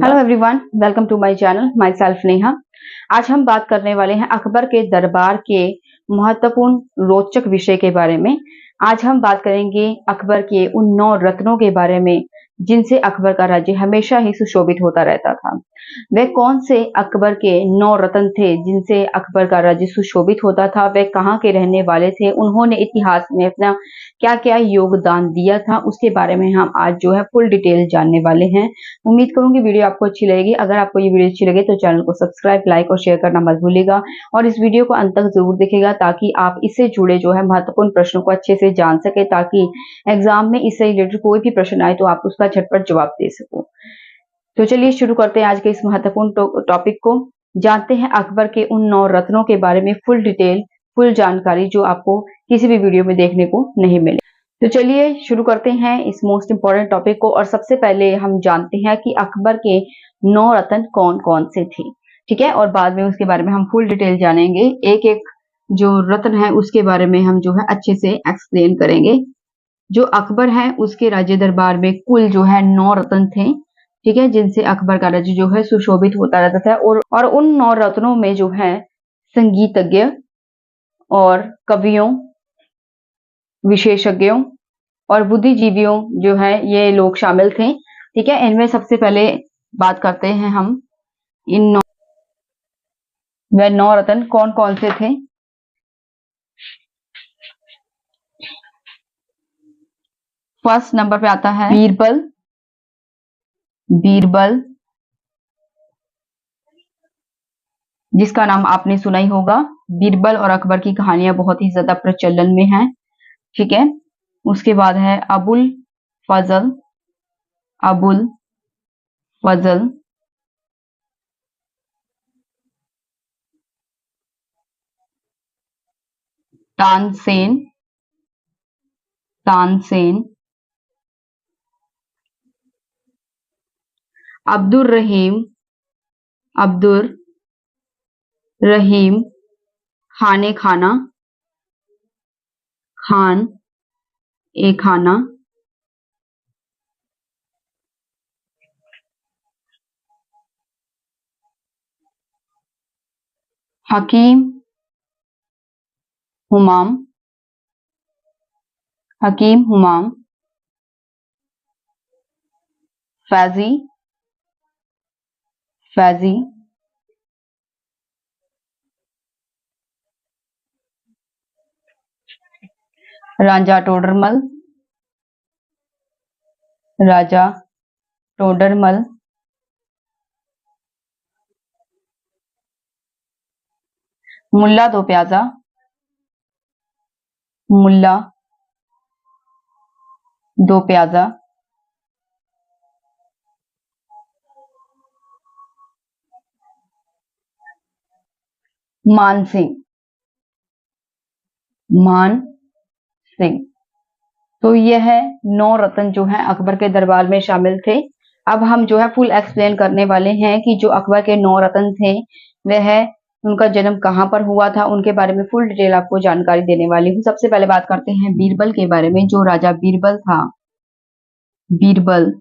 Hello everyone, welcome to my channel. Myself Neha. आज हम बात करने वाले हैं अकबर के दरबार के महत्वपूर्ण रोचक विषय के बारे में। आज हम बात करेंगे अकबर के उन 9 रत्नों के बारे में जिनसे अकबर का राज्य हमेशा ही सुशोभित होता रहता था। वे कौन से अकबर के 9 रत्न थे जिनसे अकबर का राज्य सुशोभित होता था? वे कहाँ के रहने वाले थे? उन्होंने इतिहास में अपना क्या क्या योगदान दिया था, उसके बारे में हम आज जो है फुल डिटेल जानने वाले हैं। उम्मीद करूंगी वीडियो आपको अच्छी लगेगी। अगर आपको ये वीडियो अच्छी लगे तो चैनल को सब्सक्राइब, लाइक और शेयर करना मत भूलिएगा और इस वीडियो को अंत तक जरूर देखिएगा ताकि आप इससे जुड़े जो है महत्वपूर्ण प्रश्नों को अच्छे से जान सके, ताकि एग्जाम में इससे रिलेटेड कोई भी प्रश्न आए तो आप उसका झटपट जवाब दे सको। तो चलिए शुरू करते हैं आज के इस महत्वपूर्ण टॉपिक को। जानते हैं अकबर के उन 9 रत्नों के बारे में फुल डिटेल, फुल जानकारी जो आपको किसी भी वीडियो में देखने को नहीं मिले। तो चलिए शुरू करते हैं इस मोस्ट इंपॉर्टेंट टॉपिक को। और सबसे पहले हम जानते हैं कि अकबर के 9 रत्न कौन कौन से थे, ठीक है। और बाद में उसके बारे में हम फुल डिटेल जानेंगे। एक एक जो रत्न है उसके बारे में हम जो है अच्छे से एक्सप्लेन करेंगे। जो अकबर है उसके राज्य दरबार में कुल जो है 9 रत्न थे, ठीक है, जिनसे अकबर का राज्य जो है सुशोभित होता रहता था। और उन 9 रत्नों में जो है संगीतज्ञ और कवियों, विशेषज्ञों और बुद्धिजीवियों जो है ये लोग शामिल थे, ठीक है। इनमें सबसे पहले बात करते हैं हम इन 9 रत्न कौन कौन से थे। फर्स्ट नंबर पे आता है बीरबल। बीरबल जिसका नाम आपने सुना ही होगा। बीरबल और अकबर की कहानियां बहुत ही ज्यादा प्रचलन में हैं, ठीक है। उसके बाद है अबुल फजल। अबुल फजल तानसेन। तानसेन अब्दुर रहीम। अब्दुर रहीम खाने खाना। खान ए खाना। हकीम हुमाम। हकीम हुमाम फैजी। फैजी राजा टोडरमल। राजा टोडरमल मुल्ला दो प्याजा। मुल्ला दो प्याजा मान सिंह। मान सिंह। तो यह 9 रत्न जो है अकबर के दरबार में शामिल थे। अब हम जो है फुल एक्सप्लेन करने वाले हैं कि जो अकबर के 9 रत्न थे वह उनका जन्म कहाँ पर हुआ था, उनके बारे में फुल डिटेल आपको जानकारी देने वाली हूँ। सबसे पहले बात करते हैं बीरबल के बारे में। जो राजा बीरबल था, बीरबल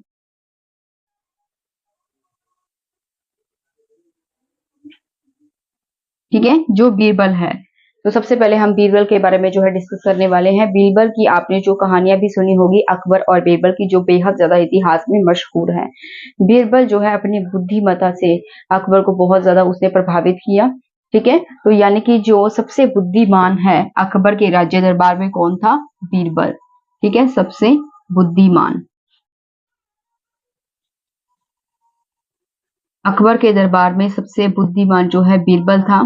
ठीक है, जो बीरबल है, तो सबसे पहले हम बीरबल के बारे में जो है डिस्कस करने वाले हैं। बीरबल की आपने जो कहानियां भी सुनी होगी अकबर और बीरबल की, जो बेहद ज्यादा इतिहास में मशहूर है। बीरबल जो है अपनी बुद्धिमत्ता से अकबर को बहुत ज्यादा उसने प्रभावित किया, ठीक है। तो यानी कि जो सबसे बुद्धिमान है अकबर के राज्य दरबार में कौन था? बीरबल, ठीक है, सबसे बुद्धिमान। अकबर के दरबार में सबसे बुद्धिमान जो है बीरबल था।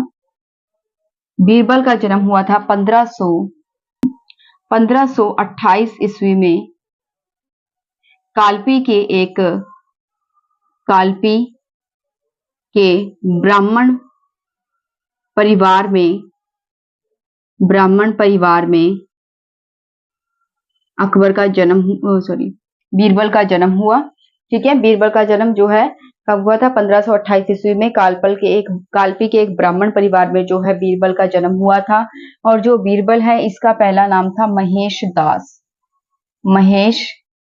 बीरबल का जन्म हुआ था 1528 ईस्वी में कालपी के ब्राह्मण परिवार में अकबर का जन्म बीरबल का जन्म हुआ, ठीक है। बीरबल का जन्म जो है कब हुआ था? 1528 ईस्वी में कालपी के एक ब्राह्मण परिवार में जो है बीरबल का जन्म हुआ था। और जो बीरबल है इसका पहला नाम था महेश दास। महेश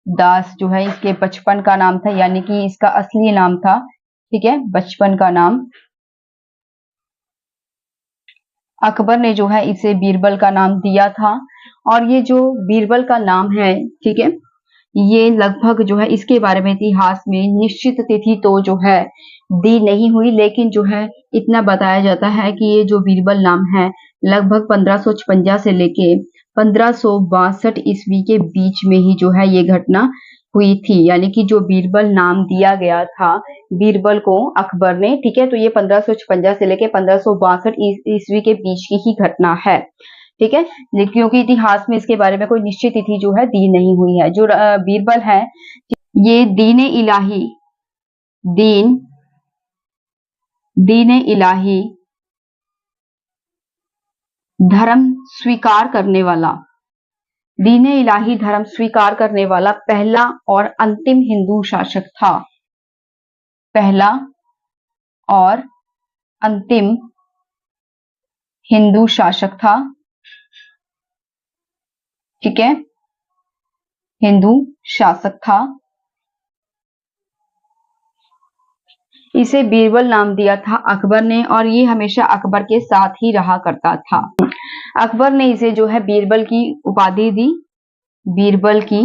दास जो है इसके बचपन का नाम था, यानी कि इसका असली नाम था ठीक है, बचपन का नाम। अकबर ने जो है इसे बीरबल का नाम दिया था। और ये जो बीरबल का नाम है, ठीक है, ये लगभग जो है इसके बारे में इतिहास में निश्चित तिथि तो जो है दी नहीं हुई, लेकिन जो है इतना बताया जाता है कि ये जो बीरबल नाम है लगभग 1556 से लेके 1562 ईस्वी के बीच में ही जो है ये घटना हुई थी। यानी कि जो बीरबल नाम दिया गया था बीरबल को अकबर ने, ठीक है, तो ये 1556 से लेके 1562 ईस्वी के बीच की ही घटना है। ठीक है, क्योंकि इतिहास में इसके बारे में कोई निश्चित तिथि जो है दी नहीं हुई है। जो बीरबल है ये दीन इलाही धर्म स्वीकार करने वाला, दीन इलाही धर्म स्वीकार करने वाला पहला और अंतिम हिंदू शासक था। पहला और अंतिम हिंदू शासक था। ठीक है, हिंदू शासक था। इसे बीरबल नाम दिया था अकबर ने और ये हमेशा अकबर के साथ ही रहा करता था। अकबर ने इसे जो है बीरबल की उपाधि दी। बीरबल की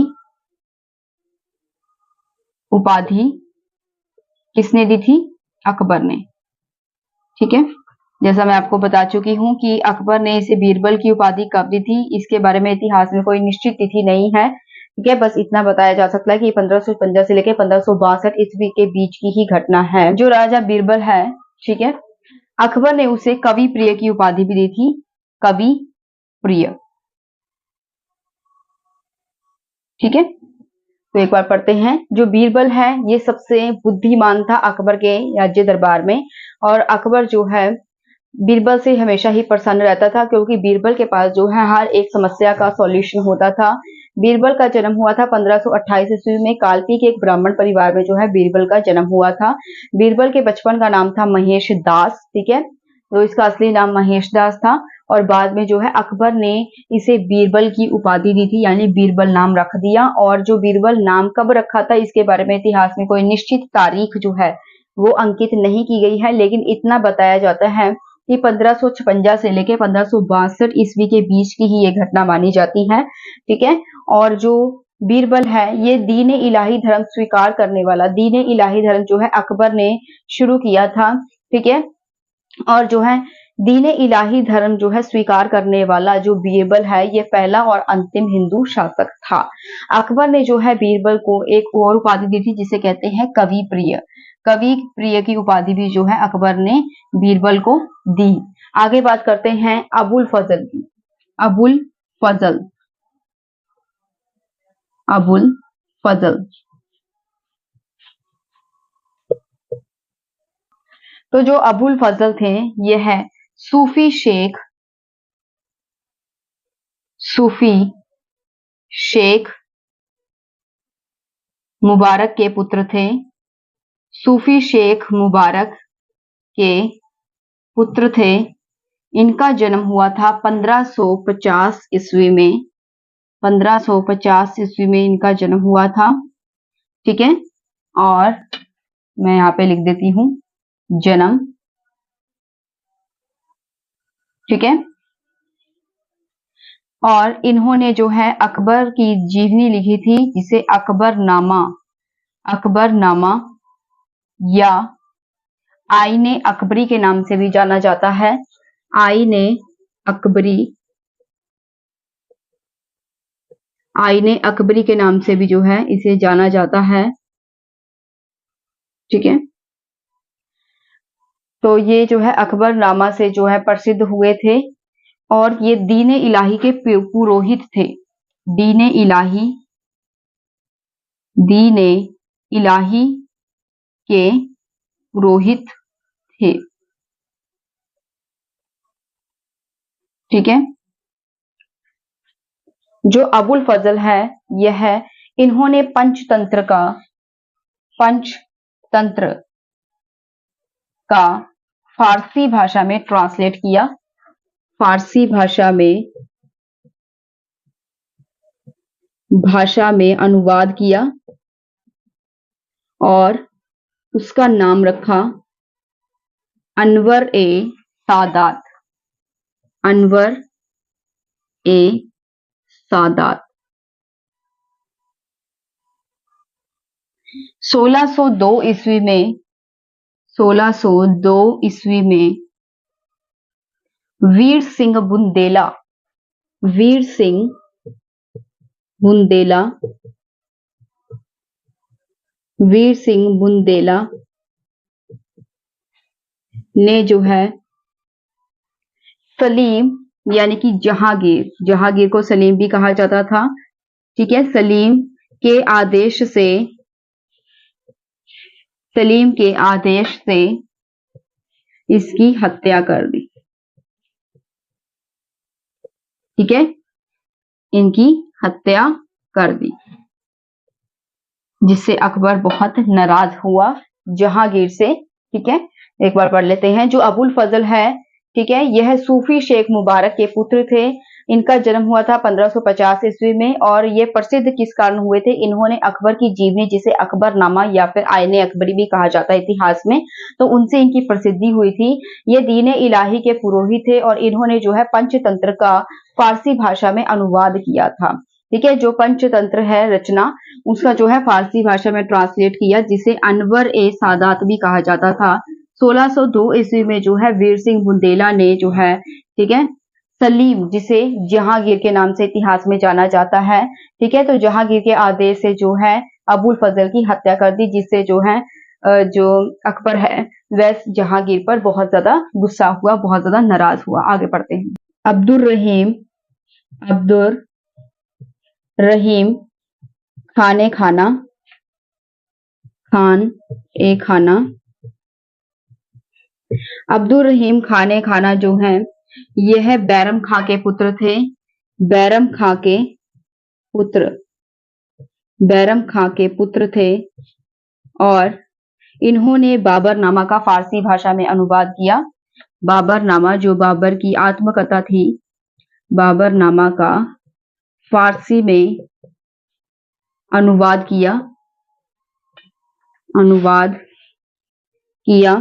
उपाधि किसने दी थी? अकबर ने। ठीक है, जैसा मैं आपको बता चुकी हूं कि अकबर ने इसे बीरबल की उपाधि कब दी थी, इसके बारे में इतिहास में कोई निश्चित तिथि नहीं है। ठीक है, बस इतना बताया जा सकता है कि 1556 से लेकर 1562 ईस्वी के बीच की ही घटना है। जो राजा बीरबल है, ठीक है, अकबर ने उसे कवि प्रिय की उपाधि भी दी थी। कवि प्रिय। ठीक है, तो एक बार पढ़ते हैं। जो बीरबल है ये सबसे बुद्धिमान था अकबर के राज्य दरबार में, और अकबर जो है बीरबल से हमेशा ही प्रसन्न रहता था, क्योंकि बीरबल के पास जो है हर एक समस्या का सॉल्यूशन होता था। बीरबल का जन्म हुआ था 1528 ईस्वी में। कालपी के एक ब्राह्मण परिवार में जो है बीरबल का जन्म हुआ था। बीरबल के बचपन का नाम था महेश दास। ठीक है, तो इसका असली नाम महेश दास था, और बाद में जो है अकबर ने इसे बीरबल की उपाधि दी थी, यानी बीरबल नाम रख दिया। और जो बीरबल नाम कब रखा था इसके बारे में इतिहास में कोई निश्चित तारीख जो है वो अंकित नहीं की गई है, लेकिन इतना बताया जाता है कि 1556 से लेकर 1562 ईस्वी के बीच की ही ये घटना मानी जाती है। ठीक है, और जो बीरबल है ये दीन इलाही धर्म स्वीकार करने वाला, दीन इलाही धर्म जो है अकबर ने शुरू किया था। ठीक है, और जो है दीन इलाही धर्म जो है स्वीकार करने वाला जो बीरबल है ये पहला और अंतिम हिंदू शासक था। अकबर ने जो है बीरबल को एक और उपाधि दी थी जिसे कहते हैं कवि प्रिय। कवि प्रिय की उपाधि भी जो है अकबर ने बीरबल को दी। आगे बात करते हैं अबुल फजल की। अबुल फजल, अबुल फजल। तो जो अबुल फजल थे ये है सूफी शेख, सूफी शेख मुबारक के पुत्र थे। सूफी शेख मुबारक के पुत्र थे। इनका जन्म हुआ था 1550 ईस्वी में। 1550 ईस्वी में इनका जन्म हुआ था। ठीक है, और मैं यहाँ पे लिख देती हूँ जन्म। ठीक है, और इन्होंने जो है अकबर की जीवनी लिखी थी जिसे अकबरनामा, अकबरनामा या आईने अकबरी के नाम से भी जाना जाता है। आईने अकबरी, आईने अकबरी के नाम से भी जो है इसे जाना जाता है। ठीक है, तो ये जो है अकबरनामा से जो है प्रसिद्ध हुए थे, और ये दीन इलाही के पुरोहित थे। दीन इलाही, दीन इलाही के पुरोहित थे। ठीक है, जो अबुल फजल है यह है, इन्होंने पंचतंत्र का फारसी भाषा में ट्रांसलेट किया। फारसी भाषा में अनुवाद किया, और उसका नाम रखा अनवर ए सादात। अनवर ए सादात। 1602 ईस्वी में 1602 ईस्वी में वीर सिंह बुंदेला, वीर सिंह बुंदेला, वीर सिंह बुंदेला ने जो है सलीम यानी कि जहांगीर, जहांगीर को सलीम भी कहा जाता था, ठीक है, सलीम के आदेश से, सलीम के आदेश से इसकी हत्या कर दी, ठीक है, इनकी हत्या कर दी, जिससे अकबर बहुत नाराज हुआ जहांगीर से, ठीक है। एक बार पढ़ लेते हैं। जो अबुल फजल है, ठीक है, यह सूफी शेख मुबारक के पुत्र थे। इनका जन्म हुआ था 1550 ईस्वी में और ये प्रसिद्ध किस कारण हुए थे? इन्होंने अकबर की जीवनी, जिसे अकबरनामा या फिर आईने अकबरी भी कहा जाता है इतिहास में, तो उनसे इनकी प्रसिद्धि हुई थी। ये दीन इलाही के पुरोहित थे और इन्होंने जो है पंचतंत्र का फारसी भाषा में अनुवाद किया था, ठीक है। जो पंचतंत्र है रचना, उसका जो है फारसी भाषा में ट्रांसलेट किया, जिसे अनवर ए सादात भी कहा जाता था। 1602 ईस्वी में जो है वीर सिंह बुंदेला ने जो है, ठीक है, सलीम, जिसे जहांगीर के नाम से इतिहास में जाना जाता है, ठीक है, तो जहांगीर के आदेश से जो है अबुल फजल की हत्या कर दी, जिससे जो है जो अकबर है वह जहांगीर पर बहुत ज्यादा गुस्सा हुआ, बहुत ज्यादा नाराज हुआ। आगे पढ़ते हैं। अब्दुर रहीम, अब्दुर रहीम खाने खाना, खान ए खाना, अब्दुल रहीम खाने खाना जो है यह बैरम खां के पुत्र थे। बैरम खां के पुत्र, बैरम खां के पुत्र थे और इन्होंने बाबरनामा का फारसी भाषा में अनुवाद किया। बाबरनामा जो बाबर की आत्मकथा थी, बाबरनामा का फारसी में अनुवाद किया, अनुवाद किया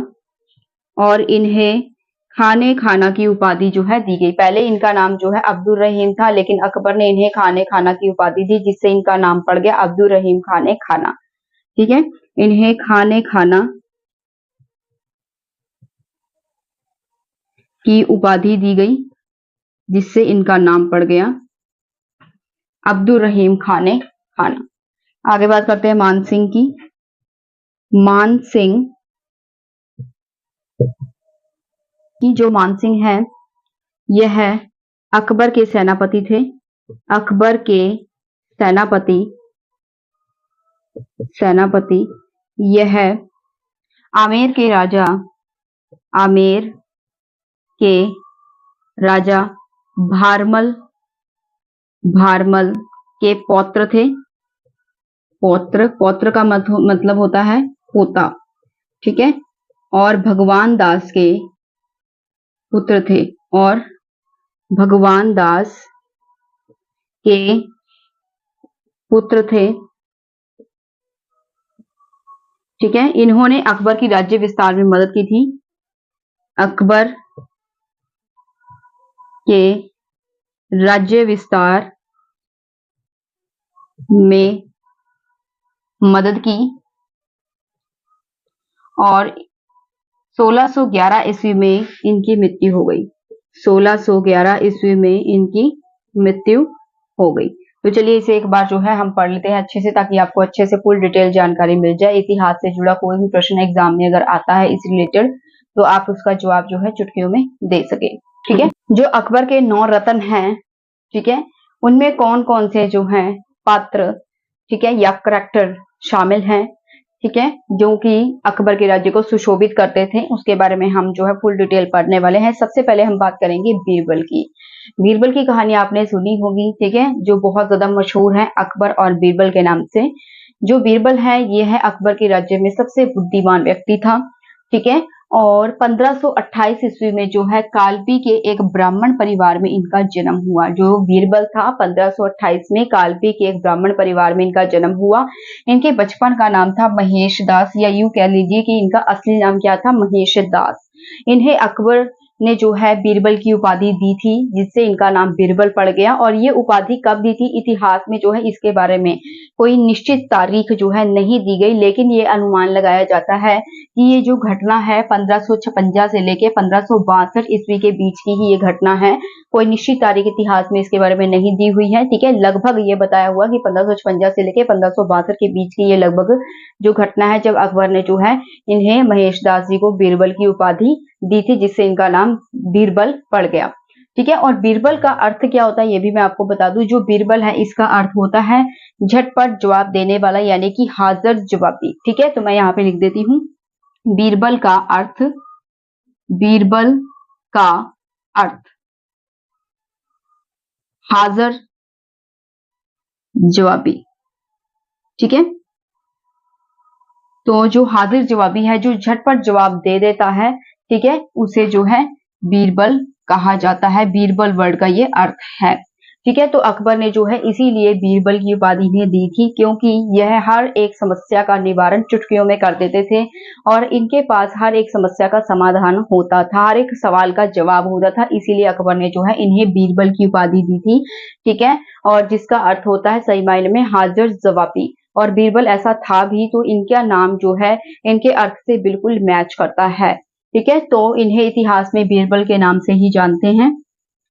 और इन्हें खाने खाना की उपाधि जो है दी गई। पहले इनका नाम जो है अब्दुल रहीम था, लेकिन अकबर ने इन्हें खाने खाना की उपाधि दी, जिससे इनका नाम पड़ गया अब्दुल रहीम खाने खाना, ठीक है। इन्हें खाने खाना की उपाधि दी गई, जिससे इनका नाम पड़ गया अब्दुल रहीम खाने खाना। आगे बात करते हैं मानसिंह की। मानसिंह की जो मानसिंह है यह अकबर के सेनापति थे। अकबर के सेनापति, सेनापति यह आमेर के राजा, आमेर के राजा भारमल, भारमल के पौत्र थे। पौत्र, पौत्र का मतलब होता है पोता, ठीक है, और भगवान दास के पुत्र थे, और भगवान दास के पुत्र थे, ठीक है। इन्होंने अकबर की राज्य विस्तार में मदद की थी। अकबर के राज्य विस्तार में मदद की और 1611 ईस्वी में इनकी मृत्यु हो गई। 1611 ईस्वी में इनकी मृत्यु हो गई। तो चलिए इसे एक बार जो है हम पढ़ लेते हैं अच्छे से, ताकि आपको अच्छे से फुल डिटेल जानकारी मिल जाए। इतिहास से जुड़ा कोई भी प्रश्न एग्जाम में अगर आता है इस रिलेटेड, तो आप उसका जवाब जो है चुटकियों में दे सके, ठीक है। जो अकबर के 9 रत्न हैं, ठीक है, उनमें कौन कौन से जो हैं पात्र, ठीक है, या करैक्टर शामिल हैं, ठीक है, जो कि अकबर के राज्य को सुशोभित करते थे, उसके बारे में हम जो है फुल डिटेल पढ़ने वाले हैं। सबसे पहले हम बात करेंगे बीरबल की। बीरबल की कहानी आपने सुनी होगी, ठीक है, जो बहुत ज्यादा मशहूर है अकबर और बीरबल के नाम से। जो बीरबल है ये है अकबर के राज्य में सबसे बुद्धिमान व्यक्ति था, ठीक है, और 1528 ईस्वी में जो है कालपी के एक ब्राह्मण परिवार में इनका जन्म हुआ। जो बीरबल था 1528 में कालपी के एक ब्राह्मण परिवार में इनका जन्म हुआ। इनके बचपन का नाम था महेश दास, या यूं कह लीजिए कि इनका असली नाम क्या था, महेश दास। इन्हें अकबर ने जो है बीरबल की उपाधि दी थी, जिससे इनका नाम बीरबल पड़ गया। और ये उपाधि कब दी थी, इतिहास में जो है इसके बारे में कोई निश्चित तारीख जो है नहीं दी गई, लेकिन ये अनुमान लगाया जाता है कि ये जो घटना है 1556 से लेके 1562 ईस्वी के बीच की ही ये घटना है। कोई निश्चित तारीख इतिहास में इसके बारे में नहीं दी हुई है, ठीक है। लगभग ये बताया हुआ कि 1556 से लेके 1562 के बीच की ये लगभग जो घटना है, जब अकबर ने जो है इन्हें महेश दास जी को बीरबल की उपाधि दी थी, जिससे इनका नाम बीरबल पड़ गया, ठीक है। और बीरबल का अर्थ क्या होता है ये भी मैं आपको बता दूं। जो बीरबल है इसका अर्थ होता है झटपट जवाब देने वाला, यानी कि हाजिर जवाबी, ठीक है। तो मैं यहाँ पे लिख देती हूँ बीरबल का अर्थ, बीरबल का अर्थ हाजिर जवाबी, ठीक है। तो जो हाजिर जवाबी है, जो झटपट जवाब दे देता है, ठीक है, उसे जो है बीरबल कहा जाता है। बीरबल वर्ड का ये अर्थ है, ठीक है। तो अकबर ने जो है इसीलिए बीरबल की उपाधि इन्हें दी थी, क्योंकि यह हर एक समस्या का निवारण चुटकियों में कर देते थे और इनके पास हर एक समस्या का समाधान होता था, हर एक सवाल का जवाब होता था। इसीलिए अकबर ने जो है इन्हें बीरबल की उपाधि दी थी, ठीक है। और जिसका अर्थ होता है सही मायने में हाजिर जवाबी। और बीरबल ऐसा था भी, तो इनका नाम जो है इनके अर्थ से बिल्कुल मैच करता है, ठीक है। तो इन्हें इतिहास में बीरबल के नाम से ही जानते हैं।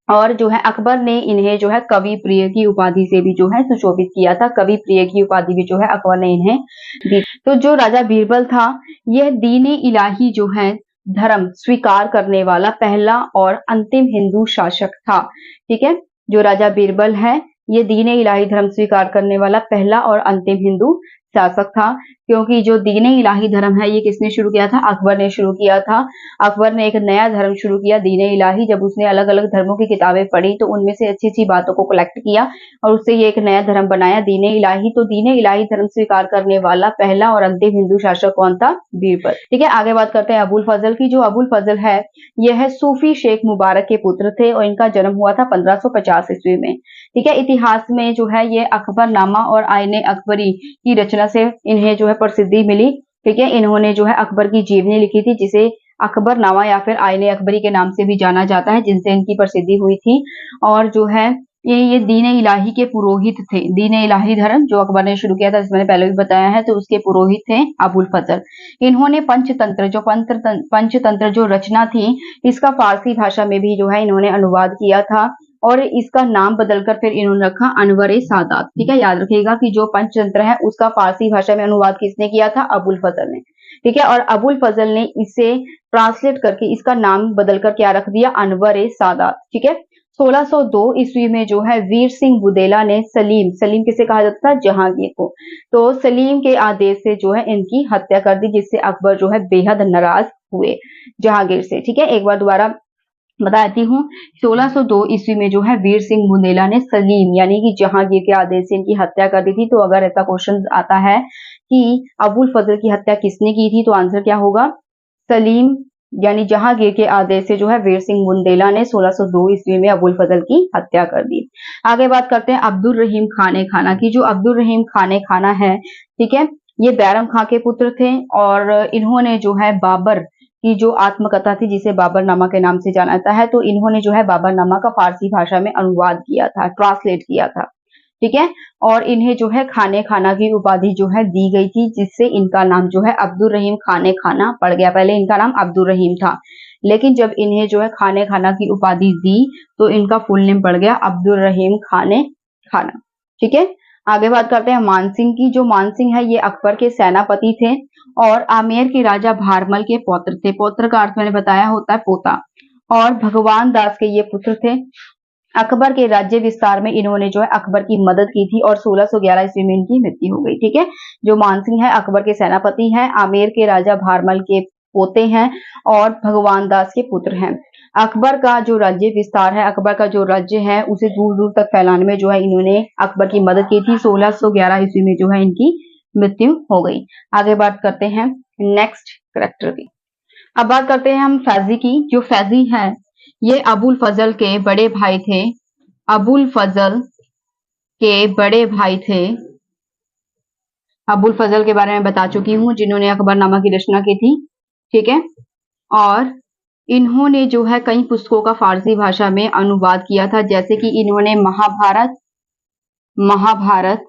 और जो है अकबर ने इन्हें जो है कवि प्रिय की उपाधि से भी जो है सुशोभित किया था। कवि प्रिय की उपाधि भी जो है अकबर ने इन्हें दी। तो जो राजा बीरबल था, यह दीन इलाही जो है धर्म स्वीकार करने वाला पहला और अंतिम हिंदू शासक था, ठीक है। जो राजा बीरबल है ये दीन इलाही धर्म स्वीकार करने वाला पहला और अंतिम हिंदू शासक था। क्योंकि जो दीन इलाही धर्म है ये किसने शुरू किया था, अकबर ने शुरू किया था। अकबर ने एक नया धर्म शुरू किया दीन इलाही। जब उसने अलग अलग धर्मों की किताबें पढ़ी तो उनमें से अच्छी अच्छी बातों को कलेक्ट किया और उससे ये एक नया धर्म बनाया दीन इलाही। तो दीन इलाही धर्म स्वीकार करने वाला पहला और अंतिम हिंदू शासक कौन था, बीरबल, ठीक है। आगे बात करते हैं अबुल फजल की। जो अबुल फजल है यह सूफी शेख मुबारक के पुत्र थे और इनका जन्म हुआ था 1550 ईस्वी में, ठीक है। इतिहास में जो है ये अकबरनामा और आईने अकबरी की रचना से इन्हें जो है प्रसिद्धि मिली, ठीक है। इन्होंने जो है अकबर की जीवनी लिखी थी, जिसे अकबरनामा या फिर आईने अकबरी के नाम से भी जाना जाता है, जिनसे इनकी प्रसिद्धि हुई थी। और जो है ये दीन इलाही के पुरोहित थे। दीन इलाही धर्म जो अकबर ने शुरू किया था, जिसमें मैंने पहले भी बताया है, तो उसके पुरोहित थे अबुल फजल। इन्होंने पंचतंत्र जो रचना थी, इसका फारसी भाषा में भी जो है इन्होंने अनुवाद किया था और इसका नाम बदलकर फिर इन्होंने रखा अनवर-ए सादात, ठीक है। याद रखिएगा कि जो पंचतंत्र है उसका फारसी भाषा में अनुवाद किसने किया था, अबुल फजल ने, ठीक है। और अबुल फजल ने इसे ट्रांसलेट करके इसका नाम बदलकर क्या रख दिया, अनवर-ए सादात, ठीक है। 1602 ईस्वी में जो है वीर सिंह बुदेला ने सलीम किसे कहा जाता था, जहांगीर को, तो सलीम के आदेश से जो है इनकी हत्या कर दी, जिससे अकबर जो है बेहद नाराज हुए जहांगीर से, ठीक है। एक बार दोबारा बताती हूँ। 1602 ईस्वी में जो है वीर सिंह बुंदेला ने सलीम यानी कि जहांगीर के आदेश से इनकी हत्या कर दी थी। तो अगर ऐसा क्वेश्चन आता है कि अबुल फजल की हत्या किसने की थी, तो आंसर क्या होगा, सलीम यानी जहांगीर के आदेश से जो है वीर सिंह बुंदेला ने 1602 ईस्वी में अबुल फजल की हत्या कर दी। आगे बात करते हैं अब्दुल रहीम खाने खाना की। जो अब्दुल रहीम खाने खाना है, ठीक है, ये बैरम खां के पुत्र थे और इन्होंने जो है बाबर की जो आत्मकथा थी, जिसे बाबरनामा के नाम से जाना जाता है, तो इन्होंने जो है बाबरनामा का फारसी भाषा में अनुवाद किया था, ट्रांसलेट किया था, ठीक है। और इन्हें जो है खाने खाना की उपाधि जो है दी गई थी, जिससे इनका नाम जो है अब्दुल रहीम खाने खाना पड़ गया। पहले इनका नाम अब्दुल रहीम था, लेकिन जब इन्हें जो है खाने खाना की उपाधि दी तो इनका फुल नेम पड़ गया अब्दुल रहीम खाने खाना, ठीक है। आगे बात करते हैं मानसिंह की। जो मानसिंह है ये अकबर के सेनापति थे और आमेर के राजा भारमल के पौत्र थे। पौत्र का अर्थ मैंने बताया होता है पोता। और भगवान दास के ये पुत्र थे। अकबर के राज्य विस्तार में इन्होंने जो है अकबर की मदद की थी और 1611 ईस्वी में इनकी मृत्यु हो गई, ठीक है। जो मानसिंह है अकबर के सेनापति हैं, आमेर के राजा भारमल के पोते हैं और भगवान दास के पुत्र हैं। अकबर का जो राज्य विस्तार है, अकबर का जो राज्य है उसे दूर दूर तक फैलाने में जो है इन्होंने अकबर की मदद की थी। 1611 ईस्वी में जो है इनकी मृत्यु हो गई। आगे बात करते हैं नेक्स्ट करेक्टर की। अब बात करते हैं हम फैजी की। जो फैजी है ये अबुल फजल के बड़े भाई थे। अबुल फजल के बड़े भाई थे। अबुल फजल के बारे में बता चुकी हूँ, जिन्होंने अकबरनामा की रचना की थी। ठीक है। और इन्होंने जो है कई पुस्तकों का फारसी भाषा में अनुवाद किया था, जैसे कि इन्होंने महाभारत,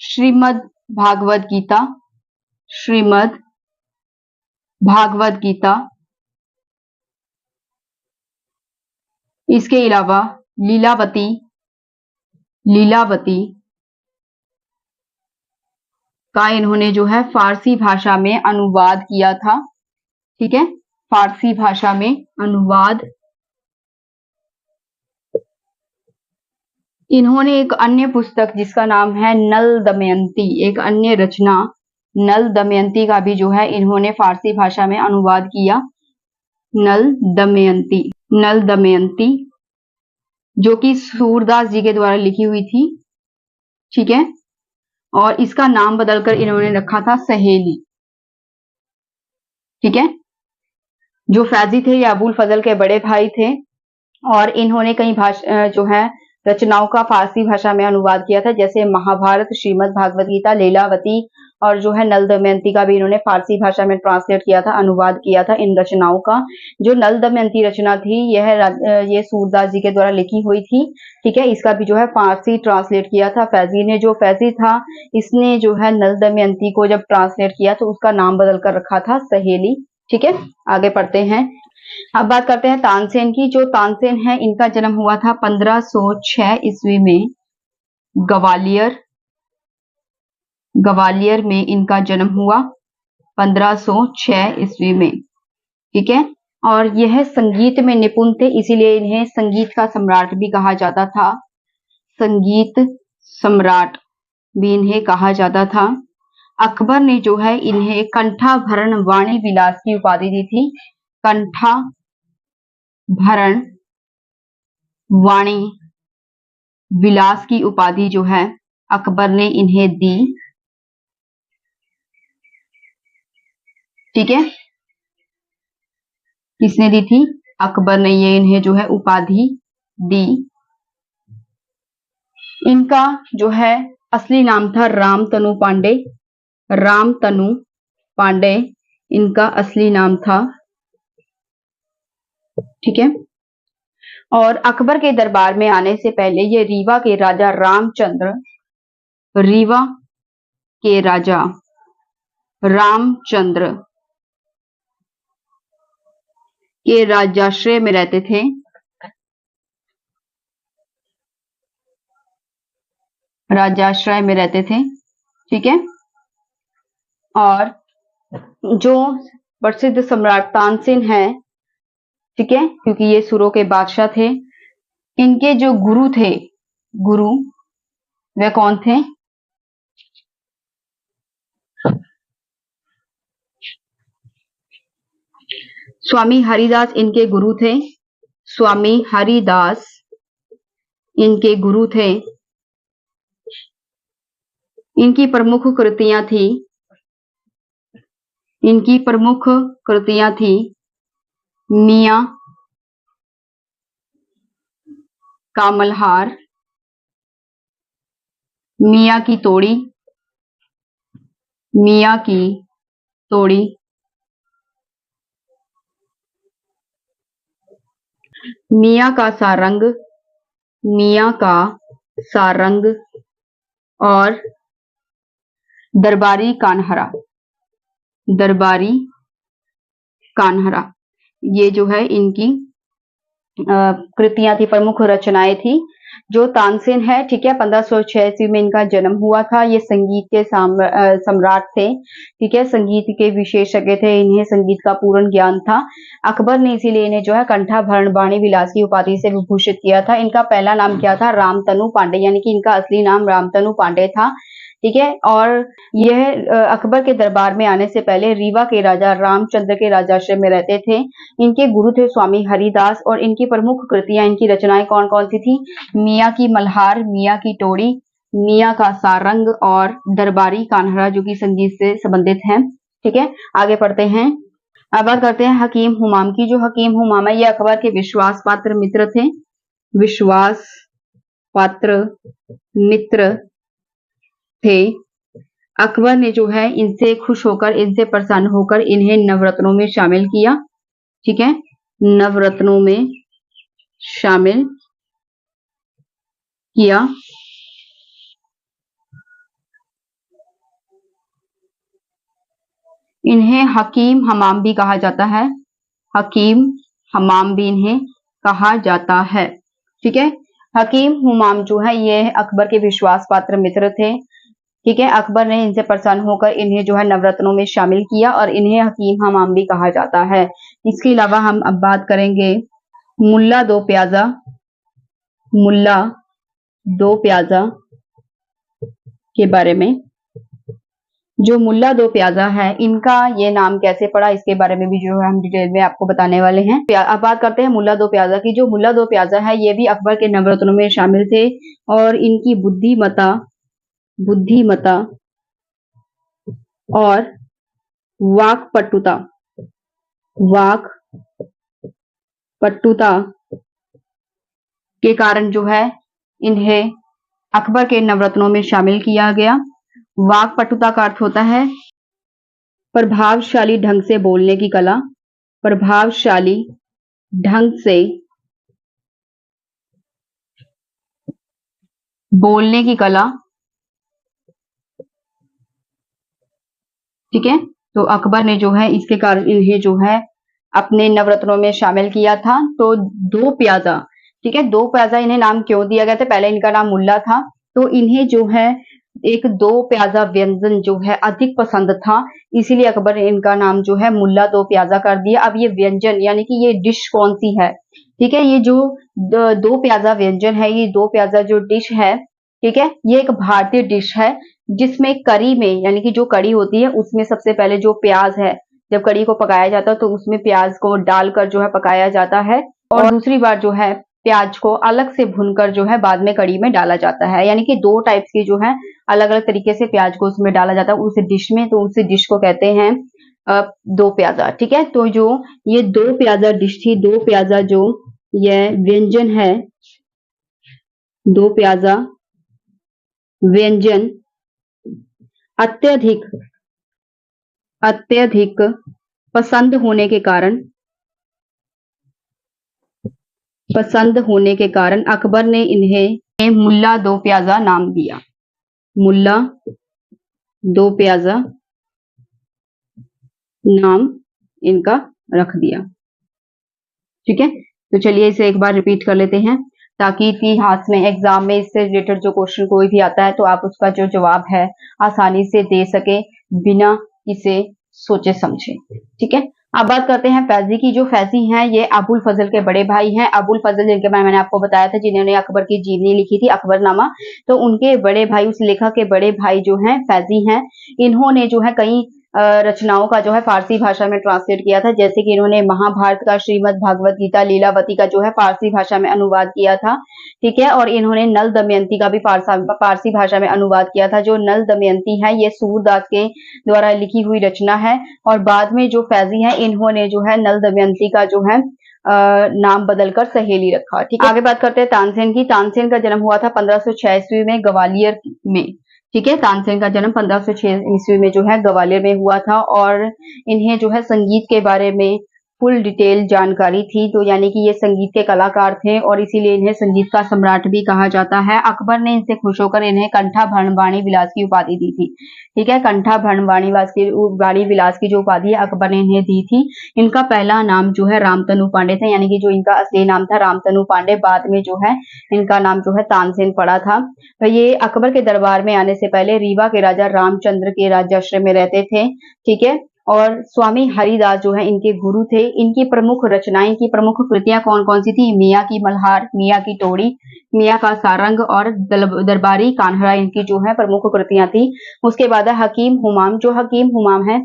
श्रीमद् भागवत गीता, श्रीमद् भागवत गीता, इसके अलावा लीलावती का इन्होंने जो है फारसी भाषा में अनुवाद किया था। ठीक है, फारसी भाषा में अनुवाद। इन्होंने एक अन्य पुस्तक जिसका नाम है नल दमयंती, एक अन्य रचना नल दमयंती का भी जो है इन्होंने फारसी भाषा में अनुवाद किया। नल दमयंती जो कि सूरदास जी के द्वारा लिखी हुई थी। ठीक है, और इसका नाम बदलकर इन्होंने रखा था सहेली। ठीक है, जो फैजी थे ये अबुल फजल के बड़े भाई थे और इन्होंने कई जो है रचनाओं का फारसी भाषा में अनुवाद किया था, जैसे महाभारत, श्रीमद् भागवत गीता, लीलावती और जो है नल दमयंती का भी इन्होंने फारसी भाषा में ट्रांसलेट किया था, अनुवाद किया था इन रचनाओं का। जो नल दमयंती रचना थी ये सूरदास जी के द्वारा लिखी हुई थी। ठीक है, इसका भी जो है फारसी ट्रांसलेट किया था फैजी ने। जो फैजी था इसने जो है नल दमयंती को जब ट्रांसलेट किया तो उसका नाम बदल कर रखा था सहेली। ठीक है, आगे पढ़ते हैं। अब बात करते हैं तानसेन की। जो तानसेन है इनका जन्म हुआ था 1506 ईस्वी में ग्वालियर में इनका जन्म हुआ 1506 ईस्वी में। ठीक है, और यह संगीत में निपुण थे, इसीलिए इन्हें संगीत का सम्राट भी कहा जाता था। संगीत सम्राट भी इन्हें कहा जाता था। अकबर ने जो है इन्हें कंठाभरण वाणी विलास की उपाधि दी थी। कंठाभरण वाणी विलास की उपाधि जो है अकबर ने इन्हें दी। ठीक है, किसने दी थी? अकबर ने ये इन्हें जो है उपाधि दी। इनका जो है असली नाम था रामतनु पांडे। रामतनु पांडे इनका असली नाम था। ठीक है, और अकबर के दरबार में आने से पहले ये रीवा के राजा रामचंद्र के राजाश्रय में रहते थे। राजाश्रय में रहते थे। ठीक है, और जो प्रसिद्ध सम्राट तानसेन है, ठीक है, क्योंकि ये सुरों के बादशाह थे, इनके जो गुरु थे, वे कौन थे? स्वामी हरिदास इनके गुरु थे। स्वामी हरिदास इनके गुरु थे। इनकी प्रमुख कृतियां थी मियां का मल्हार, मियां की तोड़ी, मियां का सारंग और दरबारी कान्हरा। ये जो है इनकी कृतियां थी, प्रमुख रचनाएं थी। जो तानसेन है, ठीक है, 1506 ईस्वी में इनका जन्म हुआ था। ये संगीत के सम्राट थे। ठीक है, संगीत के विशेषज्ञ थे, इन्हें संगीत का पूर्ण ज्ञान था। अकबर ने इसीलिए इन्हें जो है कंठाभरण वाणी विलास की उपाधि से विभूषित किया था। इनका पहला नाम क्या था? रामतनु पांडे, यानी कि इनका असली नाम रामतनु पांडे था। ठीक है, और यह अकबर के दरबार में आने से पहले रीवा के राजा रामचंद्र के राजाश्रय में रहते थे। इनके गुरु थे स्वामी हरिदास और इनकी प्रमुख कृतियां, इनकी रचनाएं कौन कौन सी थी? मियां की मल्हार, मियां की टोड़ी, मियां का सारंग और दरबारी कान्हरा, जो कि संगीत से संबंधित हैं। ठीक है, आगे पढ़ते हैं। अब बात करते हैं हकीम हुमाम की। जो हकीम हुमाम है ये अकबर के विश्वास पात्र मित्र थे, विश्वास पात्र मित्र थे। अकबर ने जो है इनसे खुश होकर, इनसे प्रसन्न होकर इन्हें नवरत्नों में शामिल किया। ठीक है, नवरत्नों में शामिल किया। इन्हें हकीम हमाम भी कहा जाता है, हकीम हमाम भी इन्हें कहा जाता है। ठीक है, हकीम हुमाम जो है ये अकबर के विश्वास पात्र मित्र थे। ठीक है, अकबर ने इनसे प्रसन्न होकर इन्हें जो है नवरत्नों में शामिल किया और इन्हें हकीम हमाम भी कहा जाता है। इसके अलावा हम अब बात करेंगे मुल्ला दो प्याजा, मुल्ला दो प्याजा के बारे में। जो मुल्ला दो प्याजा है इनका ये नाम कैसे पड़ा, इसके बारे में भी जो है हम डिटेल में आपको बताने वाले हैं। अब बात करते हैं मुल्ला दो प्याजा की। जो मुल्ला दो प्याजा है ये भी अकबर के नवरत्नों में शामिल थे और इनकी बुद्धिमता और वाकपटुता के कारण जो है इन्हें अकबर के नवरत्नों में शामिल किया गया। वाकपटुता का अर्थ होता है प्रभावशाली ढंग से बोलने की कला, प्रभावशाली ढंग से बोलने की कला। ठीक है, तो अकबर ने जो है इसके कारण इन्हें जो है अपने नवरत्नों में शामिल किया था। तो दो प्याजा, ठीक है, दो प्याजा इन्हें नाम क्यों दिया गया था? पहले इनका नाम मुल्ला था, तो इन्हें जो है एक दो प्याजा व्यंजन जो है अधिक पसंद था, इसीलिए अकबर ने इनका नाम जो है मुल्ला दो प्याजा कर दिया। अब ये व्यंजन यानी कि ये डिश कौन सी है? ठीक है, ये जो दो प्याजा व्यंजन है, ये दो प्याजा जो डिश है, ठीक है, ये एक भारतीय डिश है जिसमें करी में, यानी कि जो कड़ी होती है उसमें सबसे पहले जो प्याज है, जब कड़ी को पकाया जाता है तो उसमें प्याज को डालकर जो है पकाया जाता है और दूसरी बार जो है प्याज को अलग से भूनकर जो है बाद में कड़ी में डाला जाता है। यानी कि दो टाइप्स की जो है अलग अलग तरीके से प्याज को उसमें डाला जाता है उस डिश में, तो उस डिश को कहते हैं दो प्याजा। ठीक है, तो जो ये दो प्याजा डिश थी, दो प्याजा जो यह व्यंजन है, दो प्याजा व्यंजन अत्यधिक पसंद होने के कारण अकबर ने इन्हें मुल्ला दो प्याजा नाम दिया, मुल्ला दो प्याजा नाम इनका रख दिया। ठीक है, तो चलिए इसे एक बार रिपीट कर लेते हैं ताकि इतिहास में एग्जाम में इससे रिलेटेड जो क्वेश्चन कोई भी आता है तो आप उसका जो जवाब है आसानी से दे सके बिना इसे सोचे समझे। ठीक है, अब बात करते हैं फैजी की। जो फैजी हैं ये अबुल फजल के बड़े भाई हैं। अबुल फजल जिनके बारे में मैंने आपको बताया था, जिन्होंने अकबर की जीवनी लिखी थी, अकबरनामा, तो उनके बड़े भाई, उस लेखक के बड़े भाई जो हैं फैजी हैं। इन्होंने जो है कई रचनाओं का जो है फारसी भाषा में ट्रांसलेट किया था, जैसे कि इन्होंने महाभारत का, श्रीमद् भागवत गीता, लीलावती का जो है फारसी भाषा में अनुवाद किया था। ठीक है, और इन्होंने नल दमयंती का भी फारसी भाषा में अनुवाद किया था। जो नल दमयंती है ये सूरदास के द्वारा लिखी हुई रचना है और बाद में जो फैजी है इन्होंने जो है नल दमयंती का जो है नाम बदलकर सहेली रखा। ठीक है, आगे बात करते हैं तानसेन की। तानसेन का जन्म हुआ था 1506 ईस्वी में ग्वालियर में। ठीक है, तानसेन का जन्म 1506 ईस्वी में जो है ग्वालियर में हुआ था और इन्हें जो है संगीत के बारे में फुल डिटेल जानकारी थी, तो यानी कि ये संगीत के कलाकार थे और इसीलिए इन्हें संगीत का सम्राट भी कहा जाता है। अकबर ने इनसे खुश होकर इन्हें कंठा भरण वाणी विलास की उपाधि दी थी। ठीक है, कंठा भरण वाणी विलास की जो उपाधि है अकबर ने इन्हें दी थी। इनका पहला नाम जो है रामतनु पांडे था, यानी कि जो इनका असली नाम था रामतनु पांडे, बाद में जो है इनका नाम जो है तानसेन पड़ा था। तो ये अकबर के दरबार में आने से पहले रीवा के राजा रामचंद्र के राज्याश्रय में रहते थे। ठीक है, और स्वामी हरिदास जो है इनके गुरु थे। इनकी प्रमुख रचनाएं, इनकी प्रमुख कृतियां कौन कौन सी थी? मियाँ की मल्हार, मियाँ की टोड़ी, मियाँ का सारंग और दरबारी कान्हड़ा इनकी जो है प्रमुख कृतियां थी। उसके बाद है हकीम हुमाम। जो हकीम हुमाम है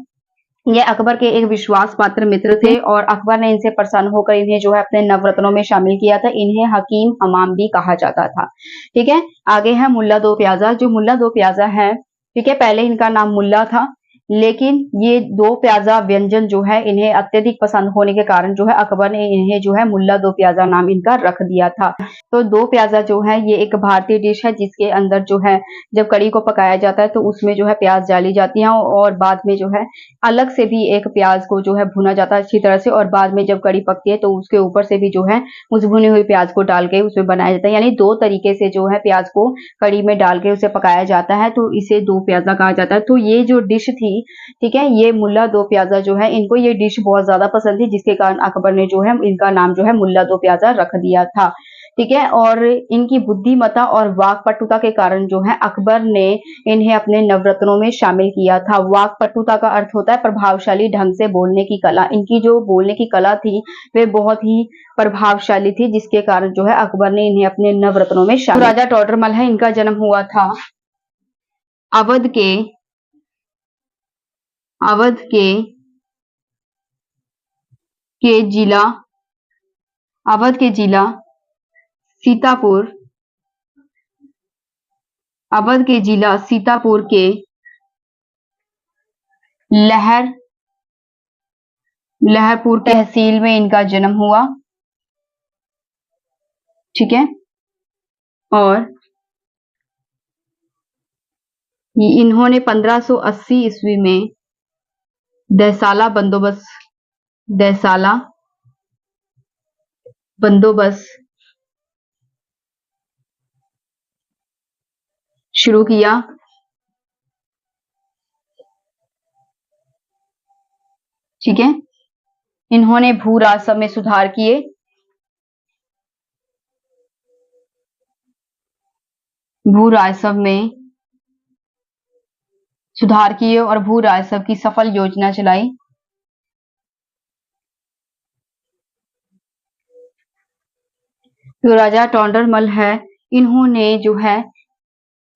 ये अकबर के एक विश्वास पात्र मित्र थे और अकबर ने इनसे प्रसन्न होकर इन्हें जो है अपने नवरत्नों में शामिल किया था। इन्हें हकीम हमाम भी कहा जाता था। ठीक है, आगे है मुल्ला दो प्याजा। जो मुल्ला दो प्याजा है, ठीक है, पहले इनका नाम मुल्ला था, लेकिन ये दो प्याजा व्यंजन जो है इन्हें अत्यधिक पसंद होने के कारण जो है अकबर ने इन्हें जो है मुल्ला दो प्याजा नाम इनका रख दिया था। तो दो प्याजा जो है ये एक भारतीय डिश है जिसके अंदर जो है जब कड़ी को पकाया जाता है तो उसमें जो है प्याज डाली जाती है और बाद में जो है अलग से भी एक प्याज को जो है भुना जाता है अच्छी तरह से, और बाद में जब कड़ी पकती है तो उसके ऊपर से भी जो है उस भुनी हुई प्याज को डाल के उसमें बनाया जाता है। यानी दो तरीके से जो है प्याज को कड़ी में डाल के उसे पकाया जाता है, तो इसे दो प्याजा कहा जाता है। तो ये जो डिश थी, ठीक है, ये मुल्ला दो प्याजा जो है इनको ये डिश बहुत ज्यादा पसंद थी, जिसके कारण अकबर ने जो है इनका नाम जो है मुल्ला दो प्याजा रख दिया था। ठीक है, और इनकी बुद्धिमत्ता और वाकपटुता के कारण जो है अकबर ने इन्हें अपने नवरत्नों में शामिल किया था। वाकपटुता का अर्थ होता है प्रभावशाली ढंग से बोलने की कला। इनकी जो बोलने की कला थी वे बहुत ही प्रभावशाली थी, जिसके कारण जो है अकबर ने इन्हें अपने नवरत्नों में शामिल। राजा टोडरमल है, इनका जन्म हुआ था अवध के जिला अवध के जिला सीतापुर के लहरपुर तहसील में इनका जन्म हुआ। ठीक है, और इन्होंने 1580 ईस्वी में देसाला बंदोबस्त शुरू किया। ठीक है, इन्होंने भू राजस्व में सुधार किए। और भू राजस्व की सफल योजना चलाई। तो राजा टोडरमल है, इन्होंने जो है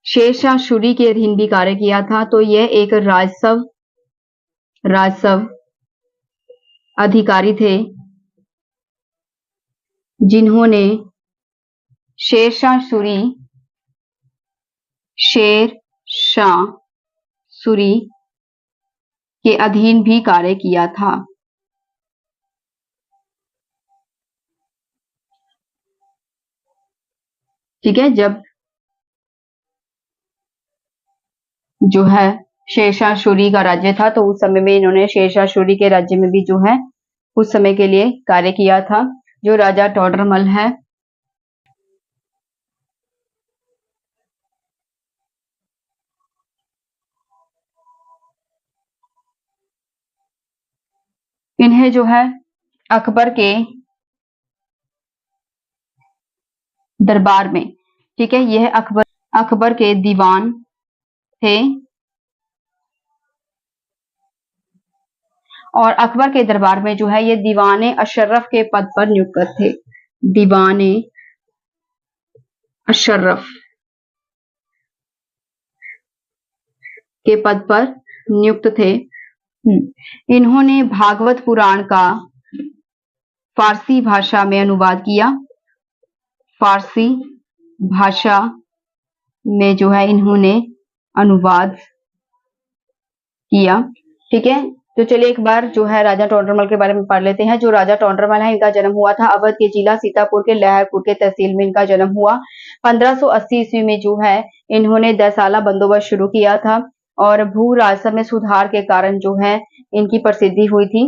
शेरशाह सूरी के अधीन भी कार्य किया था। तो यह एक राजस्व अधिकारी थे जिन्होंने शेरशाह सूरी के अधीन भी कार्य किया था। ठीक है, जब जो है शेरशाह सूरी का राज्य था तो उस समय में इन्होंने शेरशाह सूरी के राज्य में भी जो है कुछ समय के लिए कार्य किया था। जो राजा टोडरमल है, इन्हें जो है अकबर के दरबार में, ठीक है, यह अकबर के दीवान थे और अकबर के दरबार में जो है ये दीवाने अशर्रफ के पद पर नियुक्त थे। दीवाने अशर्रफ के पद पर नियुक्त थे। इन्होंने भागवत पुराण का फारसी भाषा में अनुवाद किया। फारसी भाषा में जो है इन्होंने अनुवाद किया। ठीक है, तो चलिए एक बार जो है राजा टोडरमल के बारे में पढ़ लेते हैं। जो राजा टोडरमल है, इनका जन्म हुआ था अवध के जिला सीतापुर के लहरपुर के तहसील में इनका जन्म हुआ। 1580 ईस्वी में जो है इन्होंने देसाला बंदोबस्त शुरू किया था और भू राजस्व में सुधार के कारण जो है इनकी प्रसिद्धि हुई थी।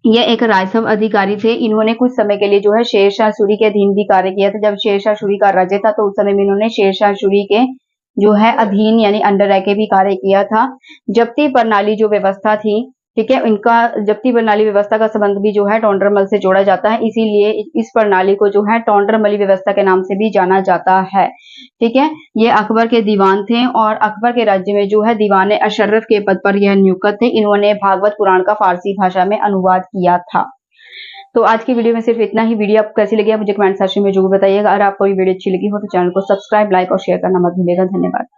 ये एक राजस्व अधिकारी थे। इन्होंने कुछ समय के लिए जो है शेरशाह सूरी के अधीन भी कार्य किया था। जब शेरशाह सूरी का राज्य था तो उस समय में इन्होंने शेरशाह सूरी के जो है अधीन यानी अंडर रह के भी कार्य किया था। जब्ती प्रणाली जो व्यवस्था थी, ठीक है, इनका जब्ती प्रणाली व्यवस्था का संबंध भी जो है टोडरमल से जोड़ा जाता है, इसीलिए इस प्रणाली को जो है टोडरमली व्यवस्था के नाम से भी जाना जाता है। ठीक है, ये अकबर के दीवान थे और अकबर के राज्य में जो है दीवाने अशर्रफ के पद पर यह नियुक्त थे। इन्होंने भागवत पुराण का फारसी भाषा में अनुवाद किया था। तो आज की वीडियो में सिर्फ इतना ही। वीडियो आपको कैसी लगी मुझे कमेंट सेक्शन में जरूर बताइएगा। अगर आपको ये वीडियो अच्छी लगी हो तो चैनल को सब्सक्राइब, लाइक और शेयर करना मत भूलिएगा। धन्यवाद।